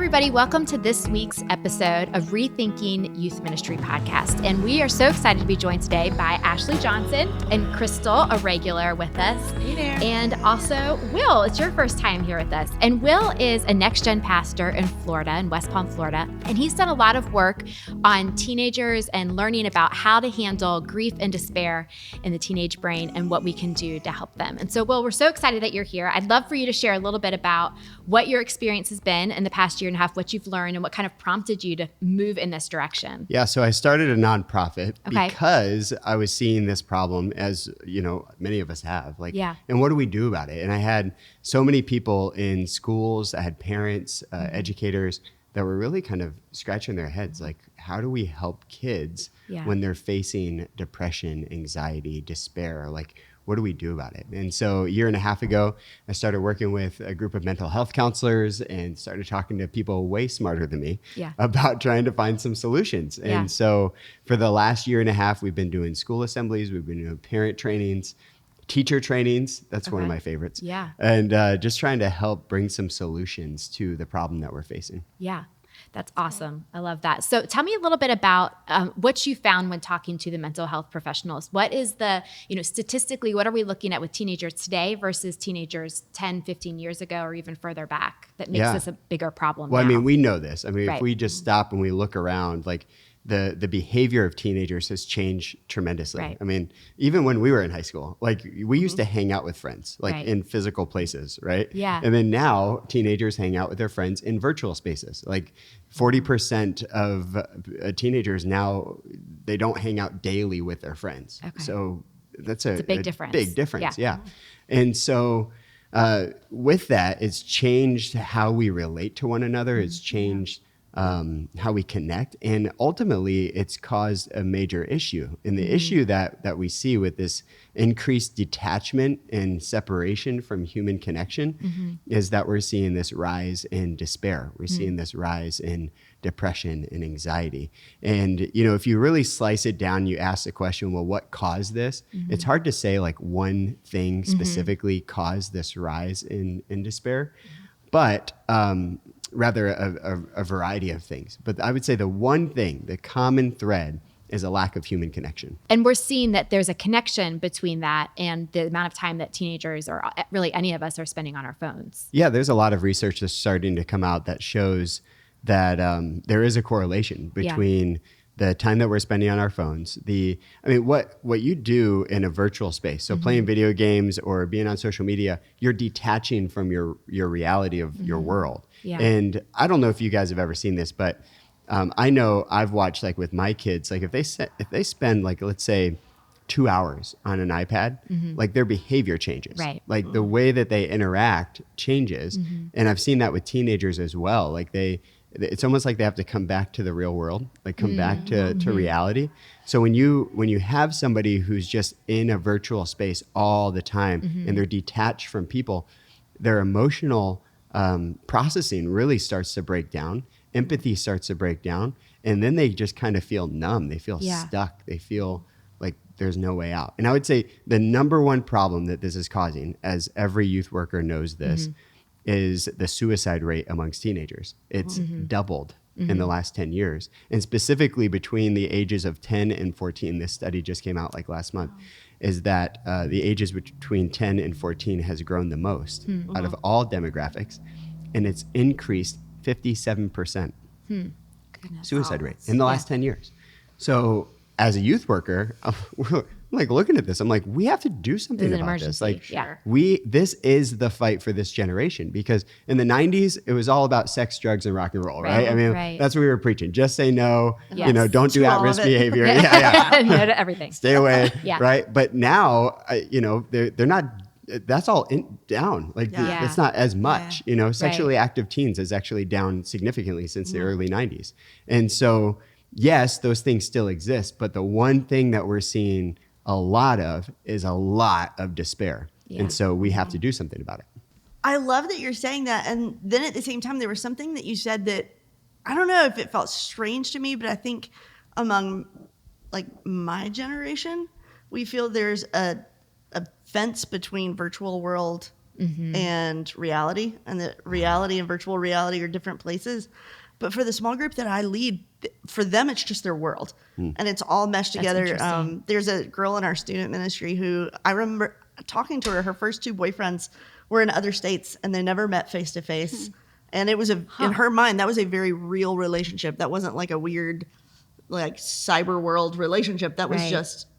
everybody. Welcome to this week's episode of Rethinking Youth Ministry Podcast. And we are so excited to be joined today by Ashley Johnson and Crystal, a regular with us. Hey there. And also Will, it's your first time here with us. And Will is a next-gen pastor in Florida, in West Palm, Florida. And he's done a lot of work on teenagers and learning about how to handle grief and despair in the teenage brain and what we can do to help them. And so, Will, we're so excited that you're here. I'd love for you to share a little bit about what your experience has been in the past year and a half, what you've learned and what kind of prompted you to move in this direction. Yeah, so I started a nonprofit because I was seeing this problem, as you know, many of us have. And what do we do about it? And I had so many people in schools, I had parents, educators that were really kind of scratching their heads, like, how do we help kids when they're facing depression, anxiety, despair? Like, what do we do about it? And so a year and a half ago, I started working with a group of mental health counselors and started talking to people way smarter than me about trying to find some solutions. And so for the last year and a half, we've been doing school assemblies, we've been doing parent trainings, teacher trainings. That's one of my favorites. Yeah. And just trying to help bring some solutions to the problem that we're facing. Yeah. That's awesome. I love that. So tell me a little bit about what you found when talking to the mental health professionals. What is the, statistically, what are we looking at with teenagers today versus teenagers 10, 15 years ago, or even further back that makes this a bigger problem now? I mean, we know this. I mean, if we just stop and we look around, like the behavior of teenagers has changed tremendously. Right. I mean, even when we were in high school, like we used to hang out with friends, like in physical places, right? Yeah. And then now teenagers hang out with their friends in virtual spaces. Like 40% of teenagers now, they don't hang out daily with their friends. Okay. So that's a big difference. Big difference, yeah. And so with that, it's changed how we relate to one another. It's changed how we connect. And ultimately, it's caused a major issue. And the issue that we see with this increased detachment and separation from human connection is that we're seeing this rise in despair. We're seeing this rise in depression and anxiety. And, if you really slice it down, you ask the question, well, what caused this? It's hard to say like one thing specifically caused this rise in despair, but rather a variety of things. But I would say the one thing, the common thread, is a lack of human connection. And we're seeing that there's a connection between that and the amount of time that teenagers, or really any of us, are spending on our phones. Yeah, there's a lot of research that's starting to come out that shows that there is a correlation between the time that we're spending on our phones, what you do in a virtual space, so playing video games or being on social media, you're detaching from your reality of your world. Yeah. And I don't know if you guys have ever seen this, but I know I've watched, like with my kids, like if they spend, like, let's say 2 hours on an iPad, like their behavior changes. Right. Like the way that they interact changes. And I've seen that with teenagers as well. Like it's almost like they have to come back to the real world, like come back to reality. So when you have somebody who's just in a virtual space all the time and they're detached from people, their emotional processing really starts to break down. Empathy starts to break down. And then they just kind of feel numb. They feel stuck. They feel like there's no way out. And I would say the number one problem that this is causing, as every youth worker knows this, is the suicide rate amongst teenagers. It's doubled in the last 10 years. And specifically between the ages of 10 and 14, this study just came out like last month, is that the ages between 10 and 14 has grown the most out of all demographics. And it's increased 57% suicide rate in the last 10 years. So as a youth worker, we're like looking at this, I'm like, we have to do something about this. Like, this is the fight for this generation, because in the 90s, it was all about sex, drugs, and rock and roll, right? I mean, that's what we were preaching. Just say no, don't do at-risk behavior. No to everything. Stay away, right? But now, they're not, that's all down. Like it's not as much, sexually active teens is actually down significantly since the early 90s. And so, yes, those things still exist, but the one thing that we're seeing a lot of is a lot of despair. And so we have to do something about it. I love that you're saying that. And then at the same time, there was something that you said that, I don't know if it felt strange to me, but I think among like my generation, we feel there's a fence between virtual world and reality, and that reality and virtual reality are different places. But for the small group that I lead, for them, it's just their world. And it's all meshed together. There's a girl in our student ministry who I remember talking to her. Her first 2 boyfriends were in other states, and they never met face to face. And it was in her mind, that was a very real relationship. That wasn't like a weird, like cyber world relationship. That was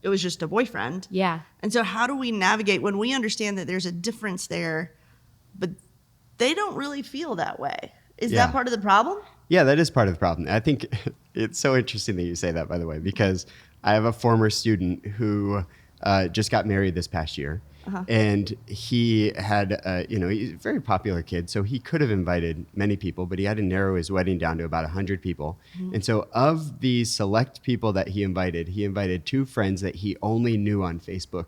it was just a boyfriend. Yeah. And so how do we navigate when we understand that there's a difference there, but they don't really feel that way? Is that part of the problem? Yeah, that is part of the problem. I think it's so interesting that you say that, by the way, because I have a former student who just got married this past year. And he had, he's a very popular kid, so he could have invited many people, but he had to narrow his wedding down to about 100 people. And so of the select people that he invited 2 friends that he only knew on Facebook,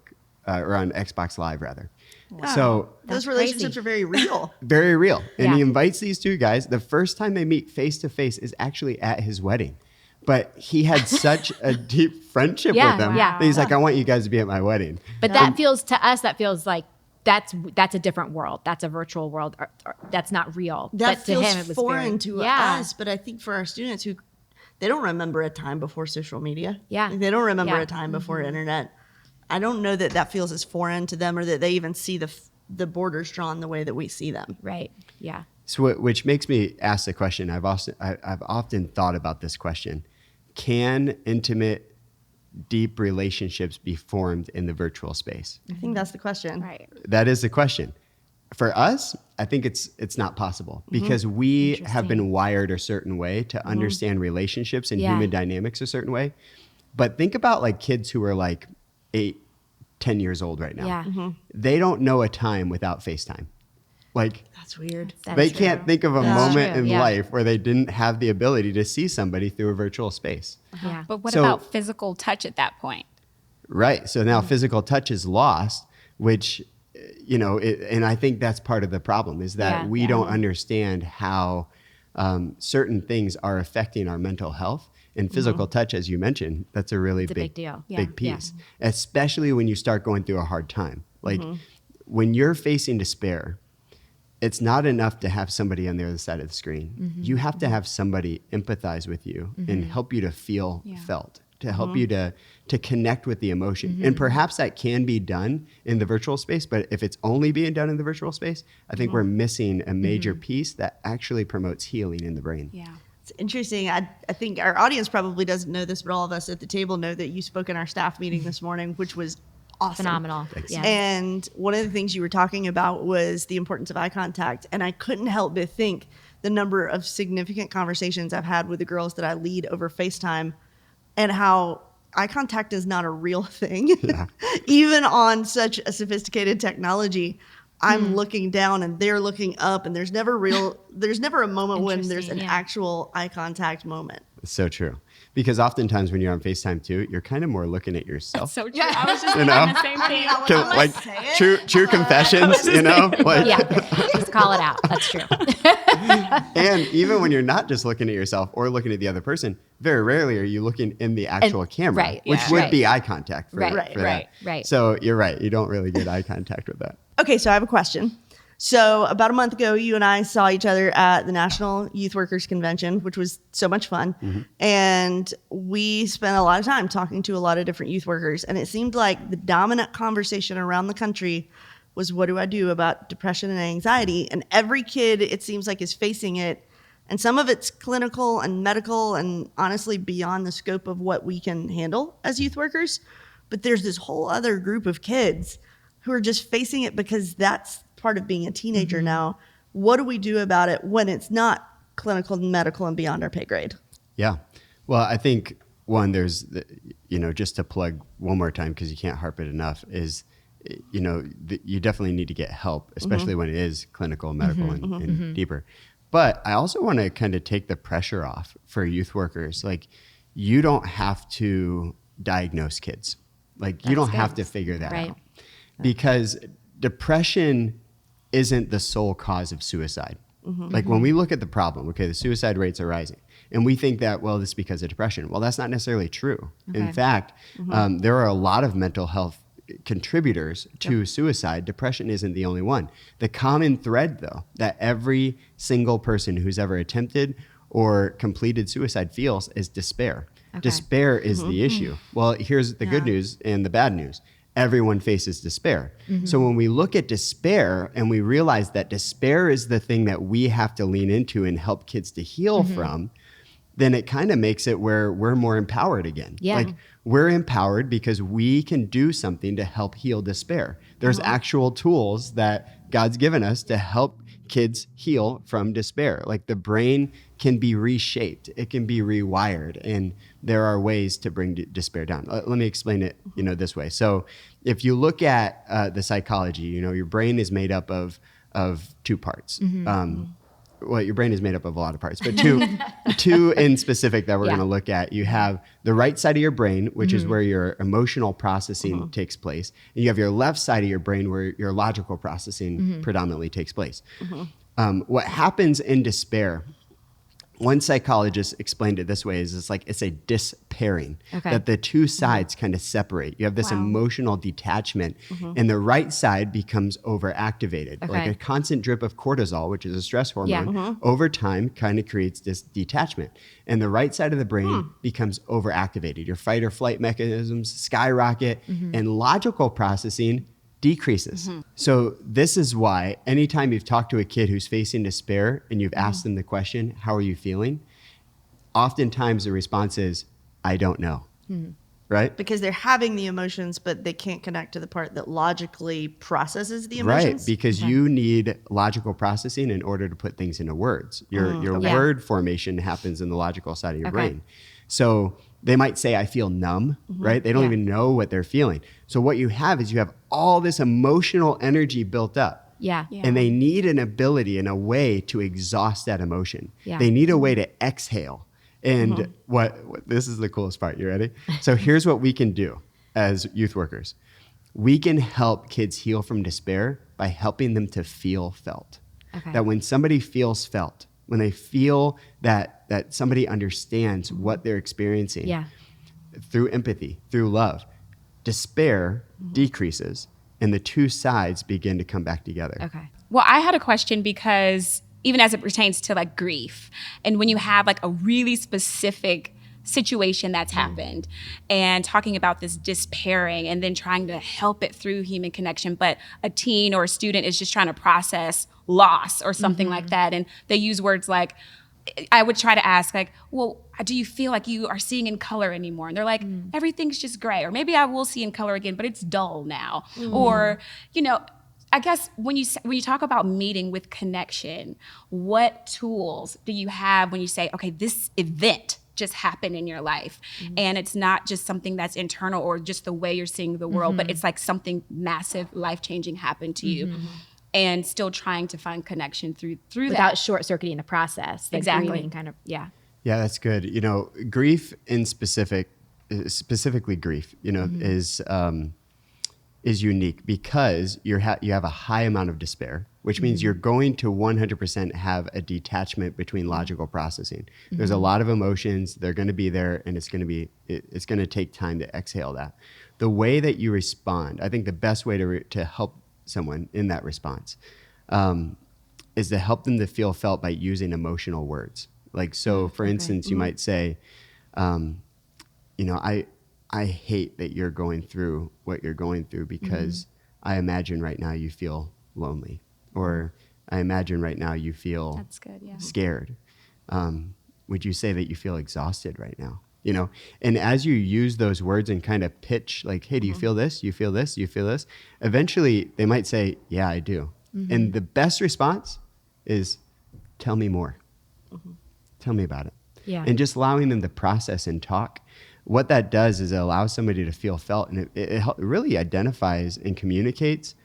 or on Xbox Live, rather. Wow. So those relationships are very real. Very real. And he invites these 2 guys. The first time they meet face to face is actually at his wedding. But he had such a deep friendship with them that he's like, I want you guys to be at my wedding. But that feels like that's a different world. That's a virtual world. Or that's not real. That but feels to him, it was foreign to us. But I think for our students they don't remember a time before social media. Yeah. Like, they don't remember a time before internet. I don't know that feels as foreign to them, or that they even see the borders drawn the way that we see them. Right. Yeah. So which makes me ask the question. I've often thought about this question. Can intimate, deep relationships be formed in the virtual space? I think that's the question. Right. That is the question. For us, I think it's not possible because we have been wired a certain way to understand relationships and human dynamics a certain way. But think about like kids who are like 8, 10 years old right now. Yeah. They don't know a time without FaceTime. Like That's weird. they can't think of a moment true. in life where they didn't have the ability to see somebody through a virtual space. Yeah. But what about physical touch at that point? Right. So now physical touch is lost, which, and I think that's part of the problem is that we don't understand how certain things are affecting our mental health. And physical touch, as you mentioned, that's a really big deal. big piece, especially when you start going through a hard time. Like when you're facing despair, it's not enough to have somebody on the other side of the screen. You have to have somebody empathize with you and help you to feel felt, to help you to connect with the emotion. And perhaps that can be done in the virtual space, but if it's only being done in the virtual space, I think we're missing a major piece that actually promotes healing in the brain. Yeah. It's interesting. I think our audience probably doesn't know this, but all of us at the table know that you spoke in our staff meeting this morning, which was awesome. Phenomenal. Yeah. And one of the things you were talking about was the importance of eye contact. And I couldn't help but think the number of significant conversations I've had with the girls that I lead over FaceTime, and how eye contact is not a real thing. Even on such a sophisticated technology, I'm looking down and they're looking up, and there's never a moment when there's an actual eye contact moment. It's so true. Because oftentimes when you're on FaceTime too, you're kind of more looking at yourself. So true. I was just thinking the same thing. Like true confessions, Like, Just call it out. That's true. And even when you're not just looking at yourself or looking at the other person, very rarely are you looking in the actual camera, which would be eye contact for that. Right. So you're right. You don't really get eye contact with that. Okay, so I have a question. So about a month ago, you and I saw each other at the National Youth Workers Convention, which was so much fun. And we spent a lot of time talking to a lot of different youth workers. And it seemed like the dominant conversation around the country was, what do I do about depression and anxiety? And every kid, it seems like, is facing it. And some of it's clinical and medical and honestly beyond the scope of what we can handle as youth workers. But there's this whole other group of kids who are just facing it because that's part of being a teenager now. What do we do about it when it's not clinical and medical and beyond our pay grade? Yeah. Well, I think one, there's, just to plug one more time, because you can't harp it enough, is, you definitely need to get help, especially when it is clinical, medical, and deeper. But I also want to kind of take the pressure off for youth workers. Like, you don't have to diagnose kids. Like, you don't have to figure that out. Because depression isn't the sole cause of suicide. Like when we look at the problem, the suicide rates are rising, and we think that, well, this is because of depression. Well, that's not necessarily true. In fact, there are a lot of mental health contributors to suicide, depression isn't the only one. The common thread, though, that every single person who's ever attempted or completed suicide feels is despair. Okay. Despair is the issue. Well, here's the good news and the bad news. Everyone faces despair. So when we look at despair and we realize that despair is the thing that we have to lean into and help kids to heal from, then it kind of makes it where we're more empowered again. Yeah. Like we're empowered because we can do something to help heal despair. There's actual tools that God's given us to help kids heal from despair. Like the brain can be reshaped, it can be rewired, and there are ways to bring despair down. Let me explain it, this way. So if you look at the psychology, your brain is made up of two parts. Well, your brain is made up of a lot of parts, but two in specific that we're going to look at. You have the right side of your brain, which is where your emotional processing takes place. And you have your left side of your brain where your logical processing predominantly takes place. What happens in despair, one psychologist explained it this way, is it's a dispairing, that the two sides kind of separate. You have this emotional detachment and the right side becomes overactivated. Like a constant drip of cortisol, which is a stress hormone, over time kind of creates this detachment. And the right side of the brain becomes overactivated. Your fight or flight mechanisms skyrocket and logical processing decreases. So this is why anytime you've talked to a kid who's facing despair and you've asked them the question, how are you feeling? Oftentimes the response is, I don't know, right? Because they're having the emotions, but they can't connect to the part that logically processes the emotions. Right, because you need logical processing in order to put things into words. Your word formation happens in the logical side of your brain. So they might say, I feel numb, right? They don't even know what they're feeling. So what you have is you have all this emotional energy built up. Yeah. And they need an ability and a way to exhaust that emotion. Yeah. They need a way to exhale. And what this is the coolest part. You ready? So here's what we can do as youth workers. We can help kids heal from despair by helping them to feel felt. That when somebody feels felt, when they feel that somebody understands what they're experiencing through empathy, through love, despair decreases and the two sides begin to come back together. Okay. Well, I had a question because even as it pertains to like grief, and when you have like a really specific situation that's happened and talking about this despairing and then trying to help it through human connection, but a teen or a student is just trying to process loss or something like that. And they use words like, I would try to ask like, well, do you feel like you are seeing in color anymore? And they're like, everything's just gray. Or maybe I will see in color again, but it's dull now. Or, I guess when you talk about meeting with connection, what tools do you have when you say, okay, this event just happened in your life and it's not just something that's internal or just the way you're seeing the world, but it's like something massive, life-changing happened to you. And still trying to find connection through Without that. short-circuiting the process. Exactly. Grieving kind of, Yeah, that's good. Grief in specifically grief, is unique because you have a high amount of despair, which means you're going to 100% have a detachment between logical processing. There's a lot of emotions, they're going to be there, and it's going to take time to exhale that. The way that you respond, I think the best way to help someone in that response is to help them to feel felt by using emotional words. Like, so for instance, you might say, I hate that you're going through what you're going through because I imagine right now you feel lonely, or I imagine right now you feel That's good, yeah. scared. Would you say that you feel exhausted right now? And as you use those words and kind of pitch like, hey, do you feel this? You feel this? You feel this? Eventually they might say, yeah, I do. And the best response is, tell me more. Tell me about it. Yeah. And just allowing them to process and talk. What that does is it allows somebody to feel felt, and it really identifies and communicates,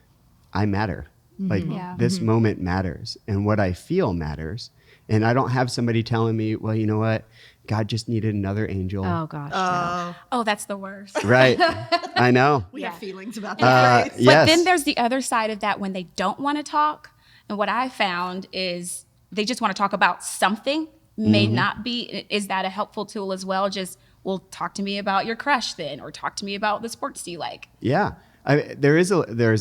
I matter. Like this moment matters, and what I feel matters. And I don't have somebody telling me, well, you know what? God just needed another angel. Oh, gosh. Oh, that's the worst. Right. I know. We have feelings about that. Right? Yes. But then there's the other side of that when they don't want to talk. And what I found is they just want to talk about something, may not be. Is that a helpful tool as well? Just, well, talk to me about your crush then, or talk to me about the sports you like. Yeah. There's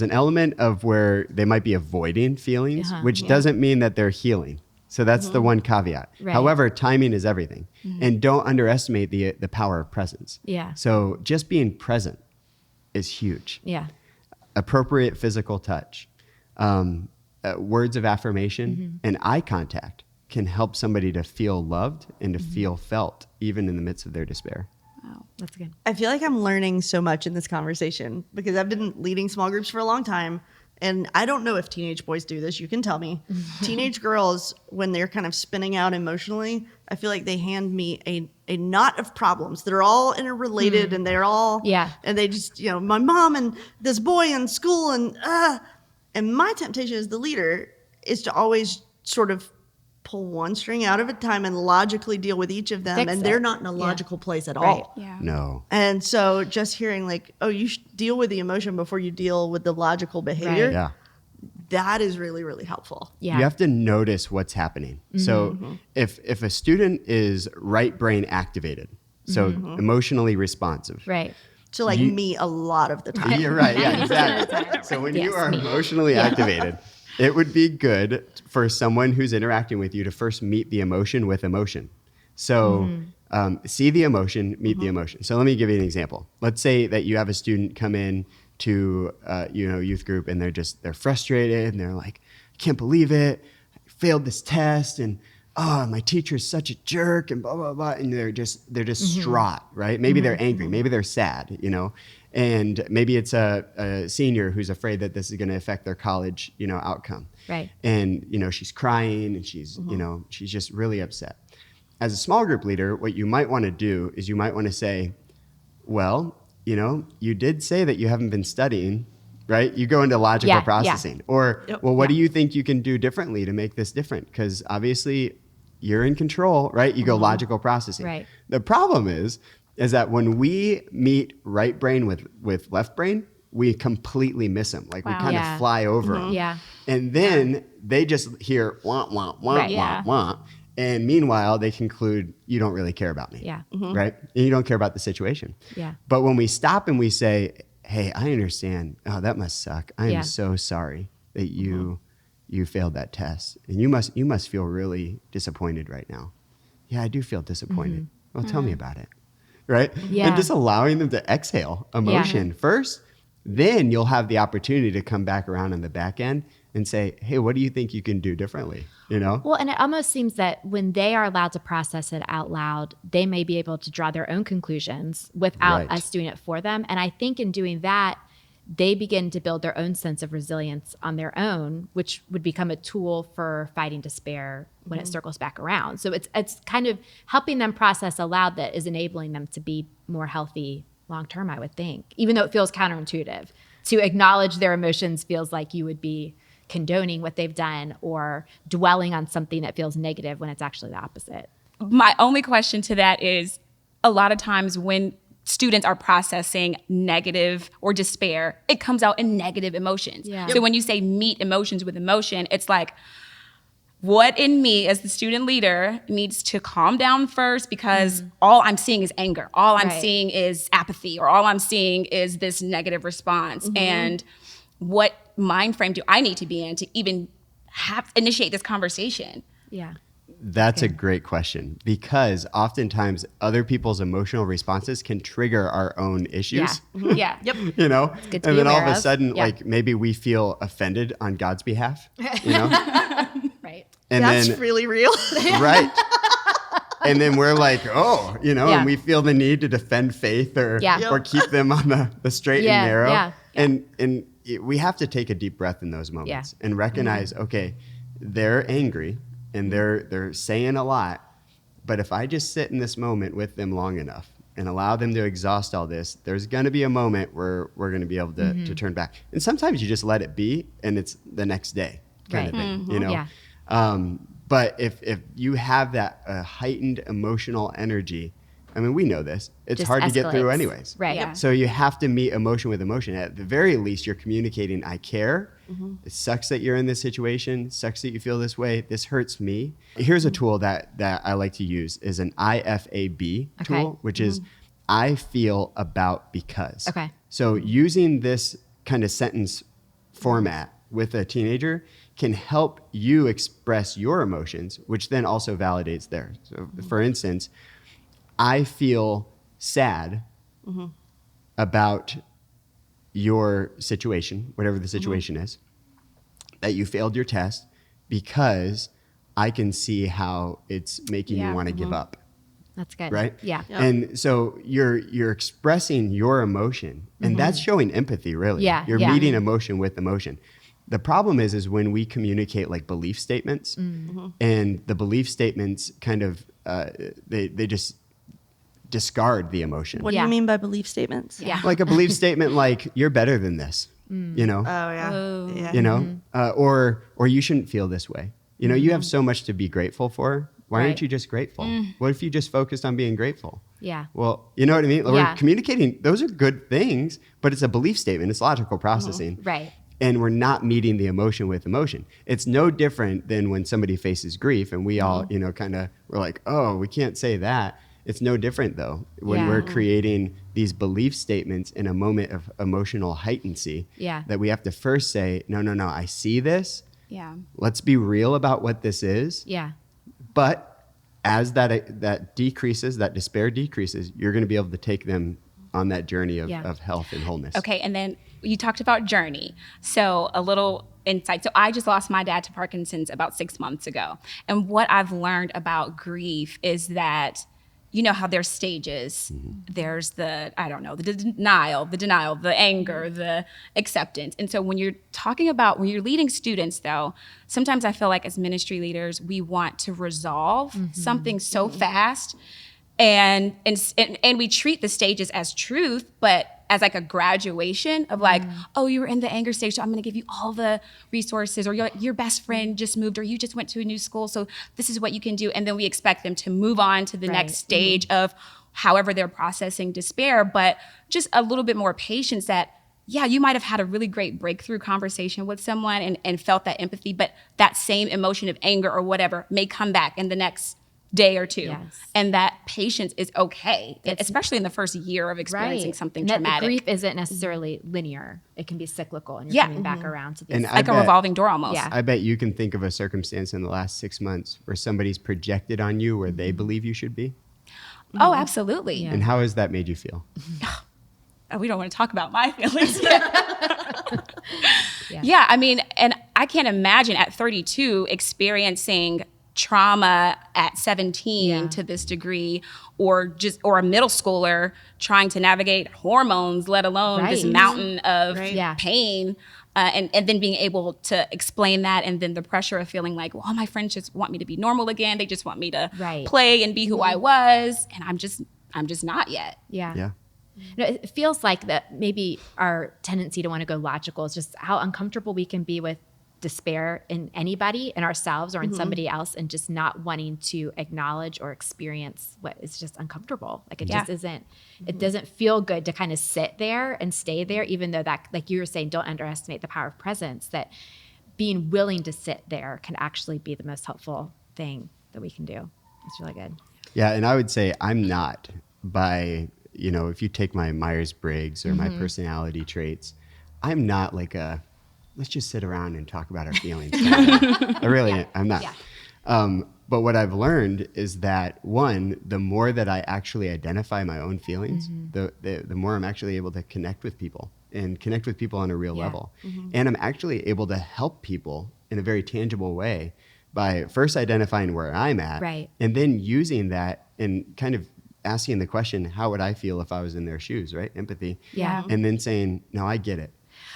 an element of where they might be avoiding feelings, which doesn't mean that they're healing. So that's the one caveat. Right. However, timing is everything. And don't underestimate the power of presence. Yeah. So just being present is huge. Yeah. Appropriate physical touch, words of affirmation, and eye contact can help somebody to feel loved and to feel felt, even in the midst of their despair. Wow, that's good. I feel like I'm learning so much in this conversation because I've been leading small groups for a long time. And I don't know if teenage boys do this. You can tell me. Teenage girls, when they're kind of spinning out emotionally, I feel like they hand me a knot of problems that are all interrelated and they're all, and they just, my mom and this boy in school and my temptation as the leader is to always sort of pull one string out of a time and logically deal with each of them. Fix and it. they're not in a logical place at Right. all. Yeah. No. And so just hearing like, oh, you should deal with the emotion before you deal with the logical behavior. Right. Yeah. That is really, really helpful. Yeah. You have to notice what's happening. So if a student is right brain activated, so emotionally responsive. Right. So like me a lot of the time. You're right. Yeah, exactly. So when you are emotionally activated, it would be good for someone who's interacting with you to first meet the emotion with emotion. So see the emotion, meet the emotion. So let me give you an example. Let's say that you have a student come in to youth group and they're frustrated and they're like, I can't believe it. I failed this test and my teacher's such a jerk and blah blah blah, and they're distraught, right? Maybe they're angry, maybe they're sad, and maybe it's a senior who's afraid that this is going to affect their college, outcome. Right. And she's crying and she's she's just really upset. As a small group leader, what you might want to do is you might want to say, well, you did say that you haven't been studying, right? You go into logical processing. Or, well, what do you think you can do differently to make this different? Because obviously you're in control, right? You go logical processing. Right. The problem is that when we meet right brain with left brain, we completely miss them. Like we kind of fly over them. Yeah. And then they just hear wah, wah, wah, Right. wah, wah. And meanwhile, they conclude, you don't really care about me. Yeah. Right? And you don't care about the situation. Yeah. But when we stop and we say, hey, I understand. Oh, that must suck. I am so sorry that you failed that test. And you must feel really disappointed right now. Yeah, I do feel disappointed. Well, tell me about it. Right? Yeah. And just allowing them to exhale emotion first, then you'll have the opportunity to come back around on the back end and say, hey, what do you think you can do differently? Well, and it almost seems that when they are allowed to process it out loud, they may be able to draw their own conclusions without us doing it for them. And I think in doing that, they begin to build their own sense of resilience on their own, which would become a tool for fighting despair when it circles back around. So it's kind of helping them process aloud that is enabling them to be more healthy long-term, I would think, even though it feels counterintuitive. To acknowledge their emotions feels like you would be condoning what they've done or dwelling on something that feels negative when it's actually the opposite. My only question to that is a lot of times when students are processing negative or despair, it comes out in negative emotions. Yeah. So when you say meet emotions with emotion, it's like, what in me as the student leader needs to calm down first because all I'm seeing is anger. All I'm seeing is apathy, or all I'm seeing is this negative response. And what mind frame do I need to be in to even initiate this conversation? Yeah. That's a great question, because oftentimes other people's emotional responses can trigger our own issues. Yeah. Yep. You know, good to and be then all of aware a of. sudden, Yeah. like maybe we feel offended on God's behalf. You know, Right. and That's then really real. right, and then we're like, oh, Yeah. and we feel the need to defend faith or Yeah. or keep them on the straight Yeah, and narrow. yeah. And we have to take a deep breath in those moments and recognize, okay, they're angry and they're saying a lot, but if I just sit in this moment with them long enough and allow them to exhaust all this, there's going to be a moment where we're going to be able to turn back. And sometimes you just let it be, and it's the next day kind of thing, you know. Yeah. But if you have that heightened emotional energy, I mean, we know this. It's Just hard to get through escalates. anyways. Right. Yeah. So you have to meet emotion with emotion. At the very least, you're communicating, I care. It sucks that you're in this situation. Sucks that you feel this way. This hurts me. Here's a tool that I like to use is an IFAB tool, which is I feel about because. Okay. So using this kind of sentence format with a teenager can help you express your emotions, which then also validates theirs. So for instance, I feel sad about your situation, whatever the situation is, that you failed your test, because I can see how it's making you want to give up. That's good. Right? Yeah. Yep. And so you're expressing your emotion, and that's showing empathy, really. Yeah, You're yeah. meeting emotion with emotion. The problem is when we communicate like belief statements, and the belief statements kind of they just discard the emotion. What do Yeah. you mean by belief statements? Yeah. Like a belief statement, like you're better than this, you know, Oh yeah. Oh. Yeah. you know, or you shouldn't feel this way. You know, you have so much to be grateful for. Why Right. aren't you just grateful? What if you just focused on being grateful? Yeah. Well, you know what I mean? Yeah. We're communicating, those are good things, but it's a belief statement. It's logical processing. Right. And we're not meeting the emotion with emotion. It's no different than when somebody faces grief and we all, you know, kind of, we're like, oh, we can't say that. It's no different though when Yeah. we're creating these belief statements in a moment of emotional heightency. Yeah. That we have to first say, no, I see this. Yeah. Let's be real about what this is. Yeah. But as that decreases, that despair decreases, you're going to be able to take them on that journey of, Yeah. of health and wholeness. Okay, and then you talked about journey. So a little insight. So I just lost my dad to Parkinson's about 6 months ago. And what I've learned about grief is that, you know how there's stages. There's the denial, the anger, the acceptance. And so when you're leading students though, sometimes I feel like as ministry leaders, we want to resolve something so fast. And we treat the stages as truth, but as like a graduation of like, oh, you were in the anger stage, so I'm going to give you all the resources, or your best friend just moved, or you just went to a new school, so this is what you can do. And then we expect them to move on to the Right. next stage of however they're processing despair, but just a little bit more patience that, yeah, you might have had a really great breakthrough conversation with someone and felt that empathy, but that same emotion of anger or whatever may come back in the next day or two. Yes. And that patience is okay, especially in the first year of experiencing something And that the traumatic. grief isn't necessarily linear. It can be cyclical, and you're Yeah. coming back around to these. And like a revolving door almost. Yeah. I bet you can think of a circumstance in the last 6 months where somebody's projected on you where they believe you should be. Oh, absolutely. Yeah. And how has that made you feel? Oh, we don't want to talk about my feelings. Yeah. Yeah, I mean, and I can't imagine at 32 experiencing trauma at 17 Yeah. to this degree, or a middle schooler trying to navigate hormones, let alone this Right. mountain of Right. Yeah. pain. And then being able to explain that, and then the pressure of feeling like, well, all my friends just want me to be normal again. They just want me to Right. play and be who I was, and I'm just not yet. Yeah. Yeah. No, it feels like that maybe our tendency to want to go logical is just how uncomfortable we can be with despair in anybody, in ourselves or in somebody else, and just not wanting to acknowledge or experience what is just uncomfortable. Like it Yeah. just isn't, it doesn't feel good to kind of sit there and stay there, even though that, like you were saying, don't underestimate the power of presence, that being willing to sit there can actually be the most helpful thing that we can do. It's really good. Yeah, and I would say I'm not by, if you take my Myers-Briggs or my personality traits, I'm not like let's just sit around and talk about our feelings. I'm not. Yeah. But what I've learned is that, one, the more that I actually identify my own feelings, the more I'm actually able to connect with people on a real Yeah. level. And I'm actually able to help people in a very tangible way by first identifying where I'm at, Right. and then using that and kind of asking the question, how would I feel if I was in their shoes, right? Empathy. Yeah. And then saying, no, I get it.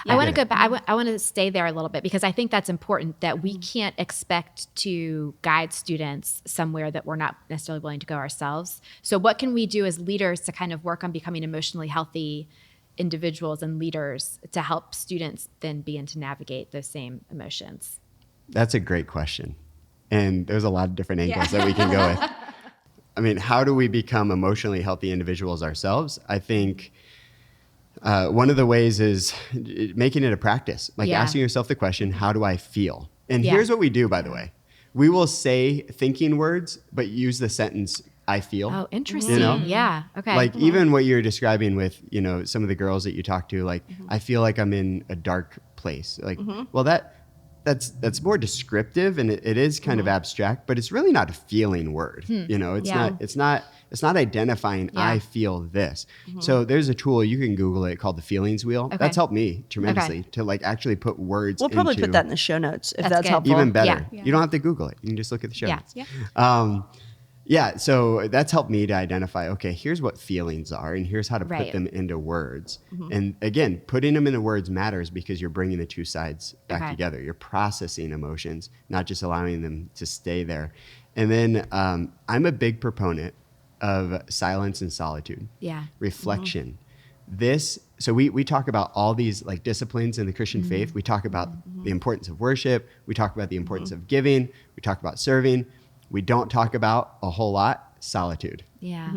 I want to get go it. back. I want to stay there a little bit, because I think that's important, that we can't expect to guide students somewhere that we're not necessarily willing to go ourselves. So what can we do as leaders to kind of work on becoming emotionally healthy individuals and leaders to help students then begin to navigate those same emotions? That's a great question. And there's a lot of different angles that we can go with. I mean, how do we become emotionally healthy individuals ourselves? I think one of the ways is making it a practice, like Yeah. asking yourself the question, how do I feel? And Yeah. here's what we do, by the way. We will say thinking words, but use the sentence I feel. Oh, interesting. You know? Yeah. Okay. Like even what you're describing with, some of the girls that you talk to, like, I feel like I'm in a dark place. Like, well, that's more descriptive, and it is kind of abstract, but it's really not a feeling word. It's not identifying I feel this. So there's a tool, you can Google it, called the feelings wheel. Okay. That's helped me tremendously to like actually put words We'll probably into, put that in the show notes if That's that's good. helpful. even better. Yeah. You don't have to Google it. You can just look at the show Yeah. notes. So that's helped me to identify, okay, here's what feelings are, and here's how to put them into words. And again, putting them into words matters because you're bringing the two sides back together. You're processing emotions, not just allowing them to stay there. And then I'm a big proponent of silence and solitude. Yeah. Reflection. So we talk about all these like disciplines in the Christian faith. We talk about the importance of worship. We talk about the importance of giving. We talk about serving. We don't talk about a whole lot solitude. Yeah.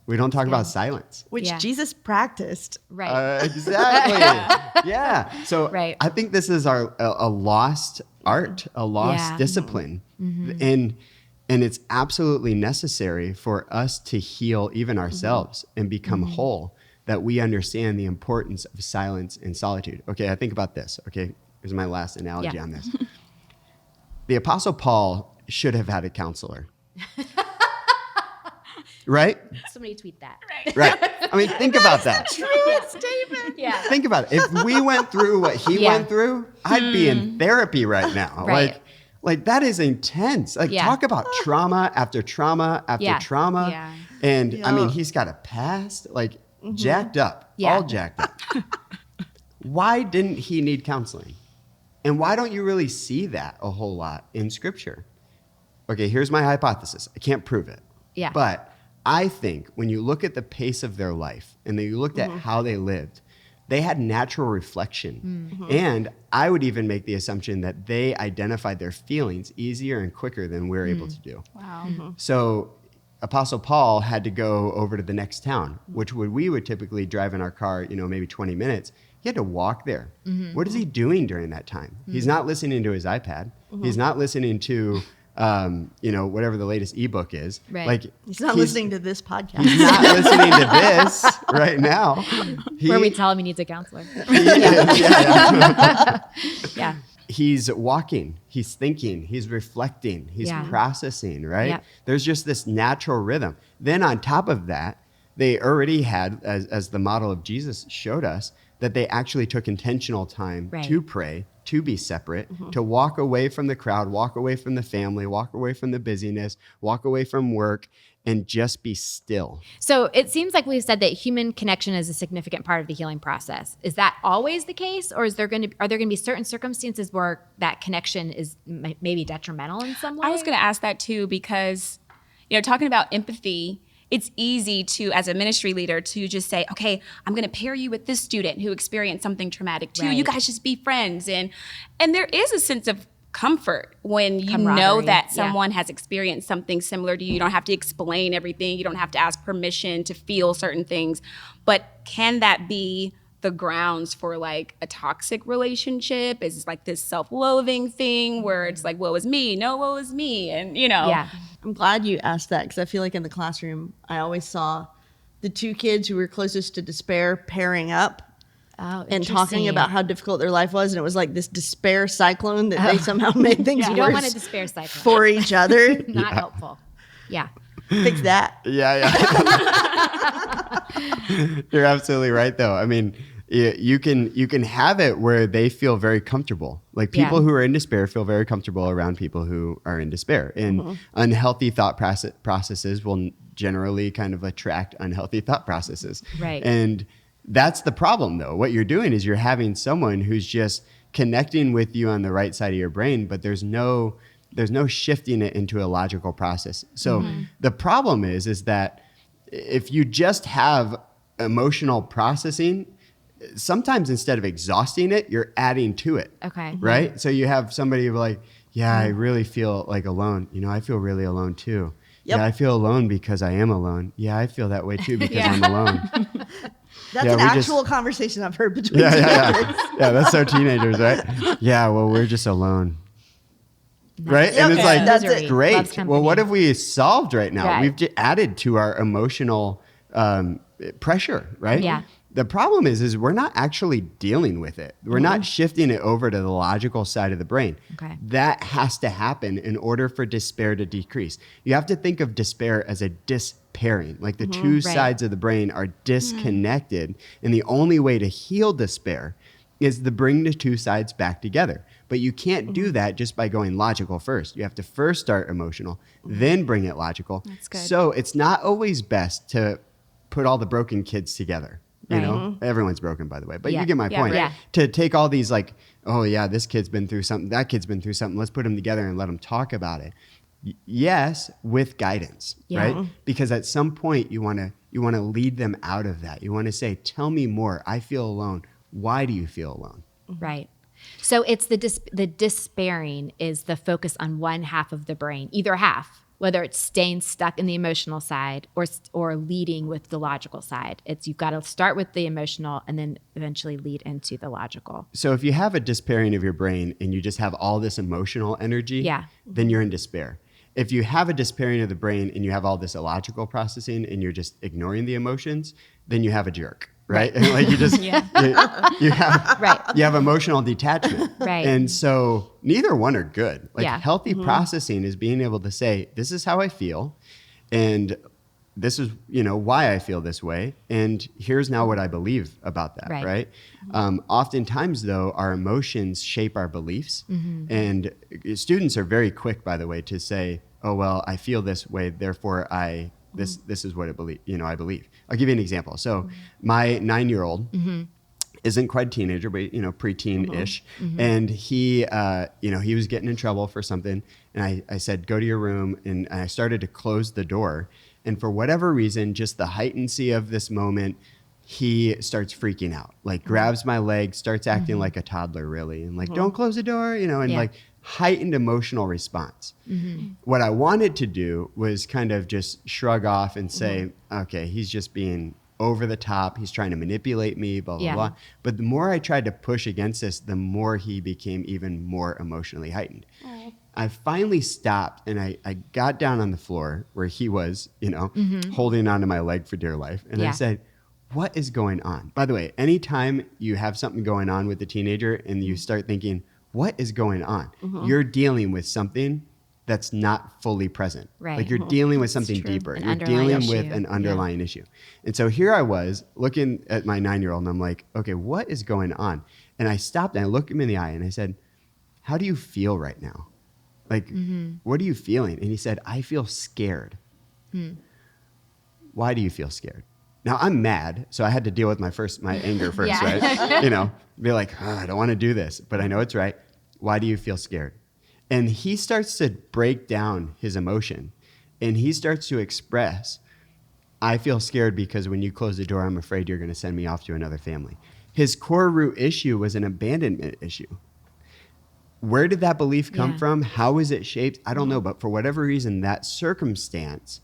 We don't talk about silence. Which Yeah. Jesus practiced. Right. Exactly. Yeah. So Right. I think this is a lost art, a lost discipline. And it's absolutely necessary for us to heal even ourselves and become whole, that we understand the importance of silence and solitude. Okay, I think about this. Okay, here's my last analogy on this. The Apostle Paul should have had a counselor. Right? Somebody tweet that. Right. I mean, think about that. Statement. Yeah. Think about it. If we went through what he went through, I'd be in therapy right now. Right. Like that is intense. Like talk about trauma after trauma after trauma. Yeah. And I mean, he's got a past, like jacked up, Yeah. all jacked up. Why didn't he need counseling? And why don't you really see that a whole lot in Scripture? Okay, here's my hypothesis. I can't prove it. Yeah. But I think when you look at the pace of their life and then you looked at how they lived, they had natural reflection. And I would even make the assumption that they identified their feelings easier and quicker than we're able to do. Wow. So Apostle Paul had to go over to the next town, which we would typically drive in our car, maybe 20 minutes. He had to walk there. What is he doing during that time? He's not listening to his iPad. He's not listening to, whatever the latest ebook is. Right. Like He's not listening to this podcast. He's not listening to this right now. Where we tell him he needs a counselor. Yeah. He's walking, he's thinking, he's reflecting, he's processing, right? Yeah. There's just this natural rhythm. Then on top of that, they already had, as the model of Jesus showed us, that they actually took intentional time to pray, to be separate, to walk away from the crowd, walk away from the family, walk away from the busyness, walk away from work, and just be still. So it seems like we've said that human connection is a significant part of the healing process. Is that always the case, or are there going to be certain circumstances where that connection is maybe detrimental in some way? I was going to ask that too, because, talking about empathy, it's easy to, as a ministry leader, to just say, okay, I'm going to pair you with this student who experienced something traumatic too. Right. You guys just be friends. And there is a sense of comfort when you know Camaraderie. that someone has experienced something similar to you. You don't have to explain everything. You don't have to ask permission to feel certain things. But can that be the grounds for like a toxic relationship? Is it like this self-loathing thing where it's like, woe is me, no, woe is me. And, Yeah. I'm glad you asked that, because I feel like in the classroom, I always saw the two kids who were closest to despair pairing up Oh, and talking about how difficult their life was. And it was like this despair cyclone that they somehow made things you don't want a worse despair cycle. for each other. Not helpful. Yeah. Fix that. Yeah. You're absolutely right, though. I mean, you can have it where they feel very comfortable. Like people who are in despair feel very comfortable around people who are in despair. And unhealthy thought processes will generally kind of attract unhealthy thought processes. Right. And that's the problem, though. What you're doing is you're having someone who's just connecting with you on the right side of your brain, but there's no shifting it into a logical process. So the problem is that if you just have emotional processing, sometimes instead of exhausting it, you're adding to it. Okay. Right? So you have somebody like, yeah, I really feel like alone. I feel really alone too. Yep. Yeah, I feel alone because I am alone. Yeah, I feel that way too because I'm alone. That's Yeah, an we just- actual conversation I've heard between Yeah. teenagers. Yeah, that's so teenagers, right? Yeah, well, we're just alone. right? Yep. And it's Yeah. like, That's Misery it. great. loves Well, what company. have we solved right now? Right. We've just added to our emotional pressure, right? Yeah. The problem is we're not actually dealing with it. We're not shifting it over to the logical side of the brain. Okay. That has to happen in order for despair to decrease. You have to think of despair as a despairing, like the two sides of the brain are disconnected. And the only way to heal despair is to bring the two sides back together. But you can't do that just by going logical first. You have to first start emotional, then bring it logical. That's good. So it's not always best to put all the broken kids together. You Right. know, everyone's broken, by the way, but Yeah. you get my Yeah, point. right. To take all these like, oh yeah, this kid's been through something, that kid's been through something. Let's put them together and let them talk about it. Yes, with guidance, Yeah. right? Because at some point you want to lead them out of that. You want to say, "Tell me more. I feel alone. Why do you feel alone?" Right. So it's the despairing is the focus on one half of the brain, either half, whether it's staying stuck in the emotional side or leading with the logical side. It's you've got to start with the emotional and then eventually lead into the logical. So if you have a despairing of your brain and you just have all this emotional energy, Yeah. then you're in despair. If you have a despairing of the brain and you have all this illogical processing and you're just ignoring the emotions, then you have a jerk, right? And like you just you have Right. you have emotional detachment. Right. And so neither one are good. Like Yeah. healthy processing is being able to say, this is how I feel and this is, why I feel this way. And here's now what I believe about that, Right. right? Oftentimes, though, our emotions shape our beliefs. And students are very quick, by the way, to say, oh, well, I feel this way, therefore this is what I believe. I'll give you an example. So my 9-year-old isn't quite a teenager, but preteen-ish. And he was getting in trouble for something. And I said, go to your room. And I started to close the door. And for whatever reason, just the heightency of this moment, he starts freaking out, like grabs my leg, starts acting like a toddler, really. And like, don't close the door, and Yeah. like heightened emotional response. What I wanted to do was kind of just shrug off and say, okay, he's just being over the top. He's trying to manipulate me, blah, blah, Yeah. blah. But the more I tried to push against this, the more he became even more emotionally heightened. I finally stopped and I got down on the floor where he was, holding onto my leg for dear life. And I Yeah. said, what is going on? By the way, anytime you have something going on with a teenager and you start thinking, what is going on? You're dealing with something that's not fully present. Right. Like you're dealing with something true. deeper. An You're underlying dealing with issue. an underlying issue. And so here I was looking at my 9-year-old and I'm like, okay, what is going on? And I stopped and I looked him in the eye and I said, how do you feel right now? Like, what are you feeling? And he said, I feel scared. Why do you feel scared? Now I'm mad, so I had to deal with my anger first, Yeah. right? Be like, I don't want to do this, but I know it's right. Why do you feel scared? And he starts to break down his emotion and he starts to express, I feel scared because when you close the door, I'm afraid you're going to send me off to another family. His core root issue was an abandonment issue. Where did that belief come Yeah. from? How is it shaped? I don't know. But for whatever reason, that circumstance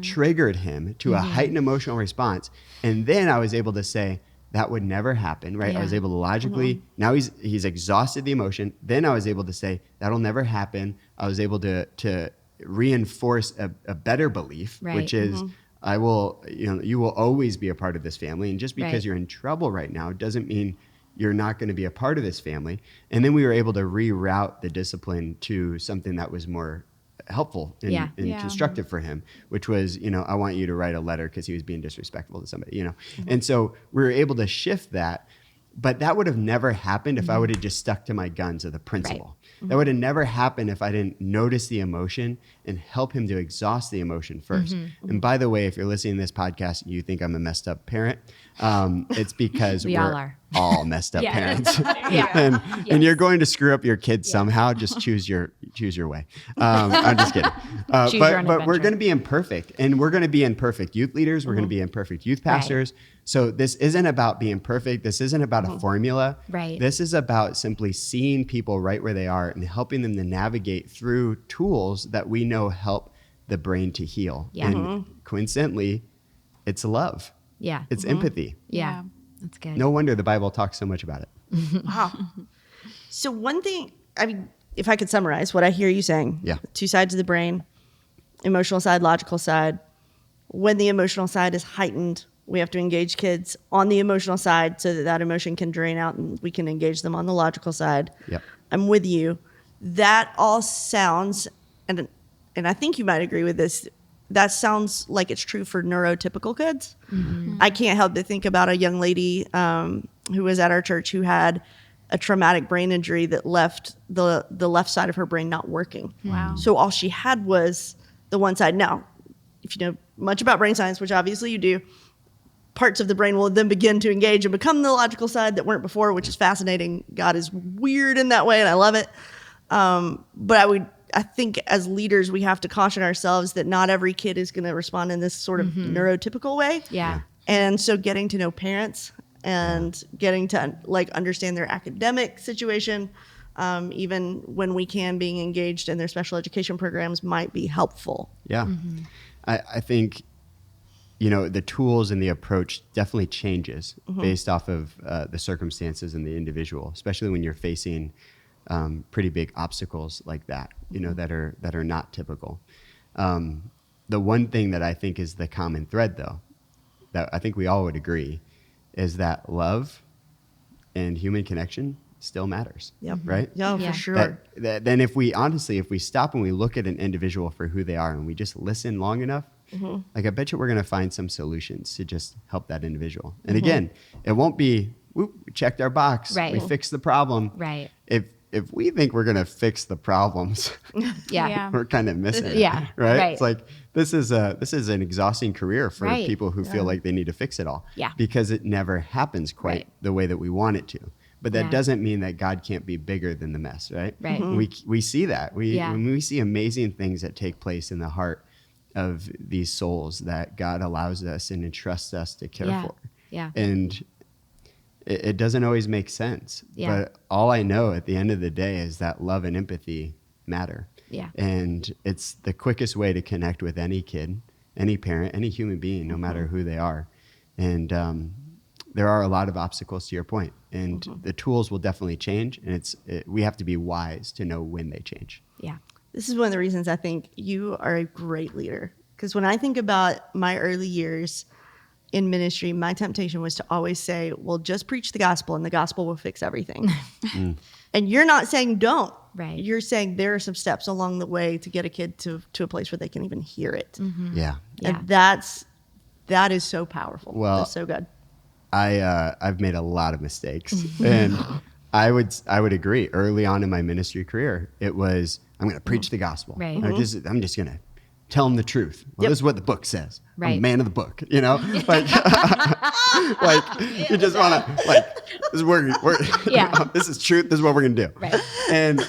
triggered him to a heightened emotional response. And then I was able to say, that would never happen, right? I was Yeah. able to logically, now he's exhausted the emotion. Then I was able to say, that'll never happen. I was able to reinforce a better belief, Right. which is, I will, you will always be a part of this family. And just because Right. you're in trouble right now doesn't mean you're not going to be a part of this family. And then we were able to reroute the discipline to something that was more helpful and, Yeah. and Yeah. constructive for him, which was, I want you to write a letter because he was being disrespectful to somebody, And so we were able to shift that. But that would have never happened if I would have just stuck to my guns of the principle. That would have never happened if I didn't notice the emotion and help him to exhaust the emotion first. And by the way, if you're listening to this podcast and you think I'm a messed up parent, it's because We we're all are. all messed up Yeah. parents. Yeah. and you're going to screw up your kids somehow. Just choose your way. I'm just kidding. Choose your own but we're adventure. going to be imperfect, and we're going to be imperfect youth leaders. We're going to be imperfect youth pastors. So this isn't about being perfect. This isn't about a formula. Right. This is about simply seeing people right where they are and helping them to navigate through tools that we know help the brain to heal. Yeah. And coincidentally, it's love. Yeah. It's empathy. Yeah. That's good. No wonder the Bible talks so much about it. Wow. So one thing, if I could summarize what I hear you saying, Yeah. 2 sides of the brain, emotional side, logical side. When the emotional side is heightened, we have to engage kids on the emotional side so that that emotion can drain out and we can engage them on the logical side. Yep. I'm with you. That all sounds, and I think you might agree with this, that sounds like it's true for neurotypical kids. I can't help but think about a young lady who was at our church who had a traumatic brain injury that left the left side of her brain not working. Wow. So all she had was the one side. Now, if you know much about brain science, which obviously you do, parts of the brain will then begin to engage and become the logical side that weren't before, which is fascinating. God is weird in that way, and I love it. But I think as leaders, we have to caution ourselves that not every kid is going to respond in this sort of neurotypical way. Yeah. And so getting to know parents and getting to like understand their academic situation, even when we can, being engaged in their special education programs might be helpful. Yeah. I think, the tools and the approach definitely changes based off of the circumstances and the individual, especially when you're facing pretty big obstacles like that, that are not typical. The one thing that I think is the common thread, though, that I think we all would agree, is that love and human connection still matters. Yep. Right? Yeah, Yeah. for sure. Then if we stop and we look at an individual for who they are and we just listen long enough, like I bet you we're going to find some solutions to just help that individual. And again, it won't be, whoop, we checked our box, Right. we fixed the problem. Right. If we think we're going to fix the problems, Yeah. we're kind of missing it. Yeah, Right? right. It's like, this is an exhausting career for Right. people who feel like they need to fix it all. Yeah. Because it never happens quite Right. the way that we want it to. But that Yeah. doesn't mean that God can't be bigger than the mess, right? Right. We see that. Yeah. When we see amazing things that take place in the heart of these souls that God allows us and entrusts us to care Yeah. for. Yeah. And it doesn't always make sense. Yeah. But all I know at the end of the day is that love and empathy matter. Yeah. And it's the quickest way to connect with any kid, any parent, any human being, no matter who they are. And there are a lot of obstacles, to your point, and the tools will definitely change. And we have to be wise to know when they change. Yeah. This is one of the reasons I think you are a great leader. Because when I think about my early years in ministry, my temptation was to always say, well, just preach the gospel and the gospel will fix everything. And you're not saying don't. Right. You're saying there are some steps along the way to get a kid to a place where they can even hear it. Yeah. Yeah. And that is so powerful. Well, That's so good. I've made a lot of mistakes, and I would agree. Early on in my ministry career, it was, I'm going to preach the gospel. Right. I'm just going to tell them the truth. Well, this is what the book says. I'm Right. a man of the book, like, like you just want to, like, this is we're Yeah. this is truth. This is what we're going to do. Right. And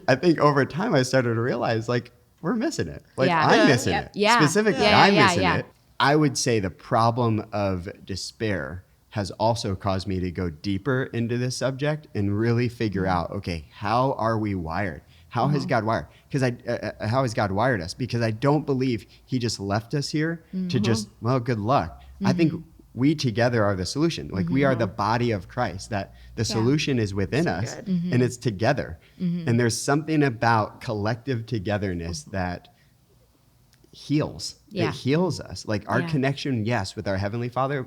I think over time I started to realize, like, we're missing it. Like, Yeah. I'm missing Yeah. it. Yeah. Specifically, Yeah, I'm yeah, missing yeah. it. I would say the problem of despair has also caused me to go deeper into this subject and really figure out, okay, how are we wired? How has God wired? Because how has God wired us? Because I don't believe He just left us here to just, well, good luck. I think we together are the solution. Like, we are the body of Christ. That the solution is within us, good. and it's together. And there's something about collective togetherness that heals. Yeah. It heals us. Like, our Yeah. connection, yes, with our Heavenly Father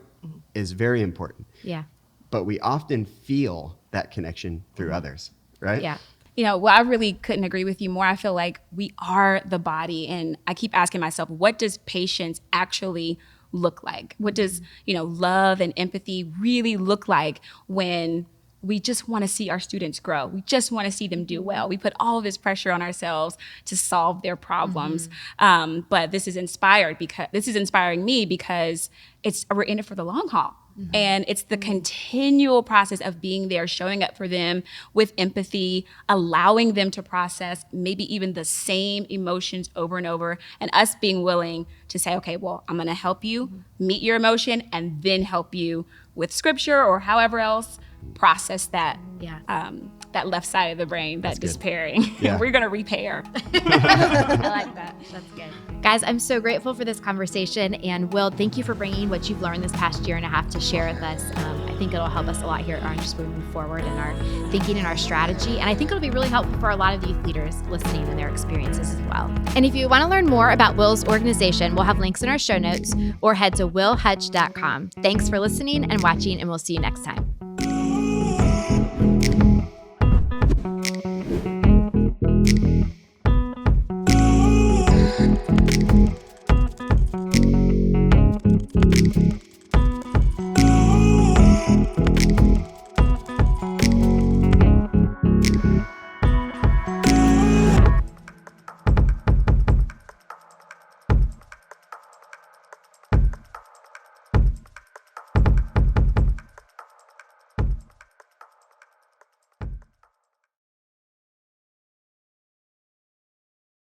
is very important. Yeah. But we often feel that connection through others, right? Yeah. Well, I really couldn't agree with you more. I feel like we are the body. And I keep asking myself, what does patience actually look like? What does, love and empathy really look like when we just want to see our students grow? We just want to see them do well. We put all of this pressure on ourselves to solve their problems. But this is inspiring me because we're in it for the long haul. And it's the continual process of being there, showing up for them with empathy, allowing them to process maybe even the same emotions over and over, and us being willing to say, okay, well, I'm going to help you meet your emotion and then help you with scripture or however else process that that left side of the brain, that despairing. Yeah. We're going to repair. I like that. That's good. Guys, I'm so grateful for this conversation. And Will, thank you for bringing what you've learned this past year and a half to share with us. I think it'll help us a lot here at RYM just moving forward in our thinking and our strategy. And I think it'll be really helpful for a lot of youth leaders listening and their experiences as well. And if you want to learn more about Will's organization, we'll have links in our show notes, or head to willhutch.com. Thanks for listening and watching, and we'll see you next time.